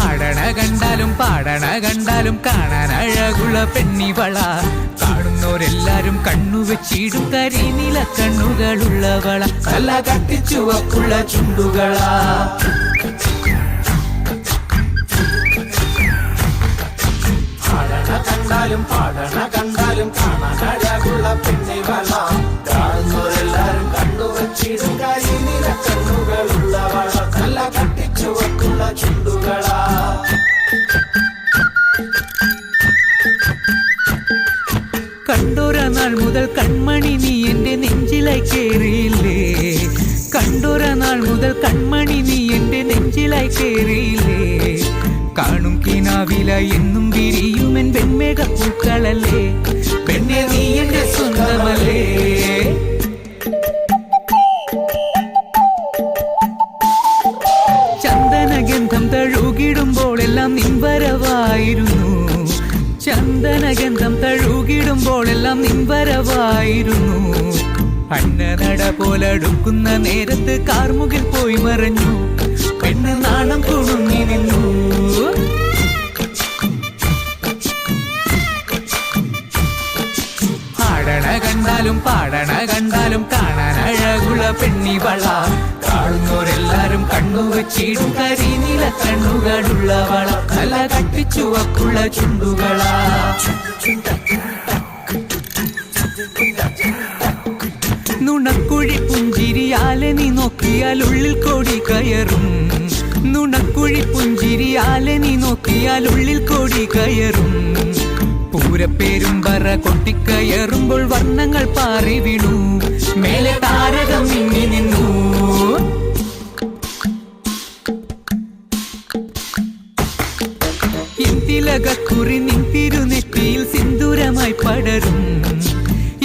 ആടണ കണ്ടാലും പാടണ കണ്ടാലും കാണാൻ അഴകുള്ള പെണ്ണിവള. കാണുന്നോരെല്ലാരും കണ്ണുവെച്ചിടും കരിനീല കണ്ണുകളുള്ളവള. നല്ല കട്ടിച്ചുവപ്പുള്ള ചുണ്ടുകളാ. ആടണ കണ്ടാലും പാടണ കണ്ടാലും കാണാൻ അഴകുള്ള പെണ്ണിവള. കാണുന്നോരെല്ലാരും കണ്ണുവെച്ചിടും കരിനീല കണ്ണുകളുള്ളവള. നല്ല കട്ടിച്ചുവപ്പുള്ള ചുണ്ടുകളാ. കണ്ടോര നാൾ മുതൽ കൺമണി നീ എന്റെ നെഞ്ചിലായി കേറിയില്ലേ. കണ്ടോര നാൾ മുതൽ കൺമണി നീ എന്റെ നെഞ്ചിലായി കേറിയില്ലേ. കാണും കിനാവില എന്നും വിരിയുമെൻ വെൺമേഘപ്പൂക്കളല്ലേ. പെണ്ണെ നീ എന്റെ സ്വന്തമല്ലേ. ചന്ദനഗന്ധം തഴുകിടുമ്പോഴെല്ലാം നിൻവരവായിരുന്നു. ചന്ദനഗന്ധം തഴുകിടുമ്പോഴെല്ലാം നിൻവരവായിരുന്നു. അന്നനട പോലടുക്കുന്ന നേരത്ത് കാർമുകിൽ പോയി മറഞ്ഞു. പെണ്ണ് നാണം കുണുങ്ങി നിന്നു. ആടണ കണ്ടാലും പാടണ കണ്ടാലും കാണാൻ അഴകുള്ള പെണ്ണിവള. കാണുന്നോരെല്ലാരും കണ്ണുവെച്ചിടും കരിനീല കണ്ണുകളുള്ളവള. നല്ല കട്ടിച്ചുവപ്പുള്ള ചുണ്ടുകളാ. നുണക്കുഴി പുഞ്ചിരിയാലെ നീ നോക്കിയാൽ ഉള്ളിൽ കോടി കയറും. നുണക്കുഴി പുഞ്ചിരിയാലെ നീ നോക്കിയാൽ ഉള്ളിൽ കോടി കയറും. പൂരപ്പേരും പറ കൊട്ടിക്കയറുമ്പോൾ വർണ്ണങ്ങൾ പാറി വീണു. മേലെ താരകം മിന്നി നിന്നു. ഇന്തിലകക്കുറി നിൻ തിരുനെറ്റിയിൽ സിന്ദൂരമായി പടരും.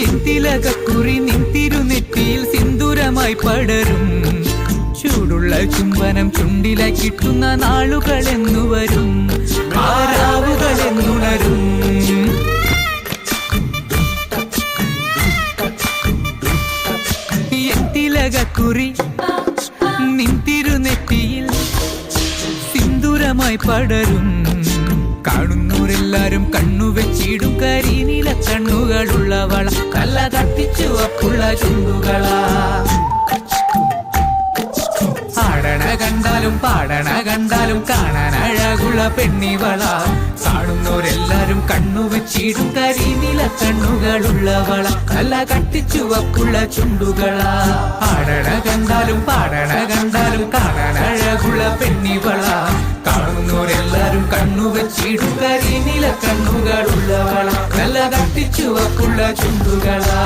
ഇന്തിലകക്കുറി നിൻ തിരുനെറ്റിയിൽ സിന്ദൂരമായി പടരും. ചൂടുള്ള ചുംബനം ചുണ്ടിലായി കിട്ടുന്ന നാളുകൾ എന്നു വരും. ആരാവുകൾ എന്നുണരും. ഇന്തിലകക്കുറി നിൻ തിരുനെറ്റിയിൽ സിന്ദൂരമായി പടരും. കാണുന്നോരെല്ലാരും കണ്ണുവെച്ചിടും കരിനീല കണ്ണുകളുള്ളവള. നല്ല കട്ടിച്ചുവപ്പുള്ള ചുണ്ടുകളാ. ആടണ കണ്ടാലും പാടണ കണ്ടാലും കാണാൻ അഴകുള്ള പെണ്ണിവള. കാണുന്നോരെല്ലാരും കണ്ണുവെച്ചിടും കരിനീല കണ്ണുകളുള്ളവള. നല്ല കട്ടിച്ചുവപ്പുള്ള ചുണ്ടുകളാ. ആടണ കണ്ടാലും പാടണ കണ്ടാലും കാണാൻ അഴകുള്ള പെണ്ണിവള. കാണുന്നോരെല്ലാരും കണ്ണുവെച്ചിടും കരിനീല കണ്ണുകളുള്ളവള. നല്ല കട്ടിച്ചുവപ്പുള്ള ചുണ്ടുകളാ.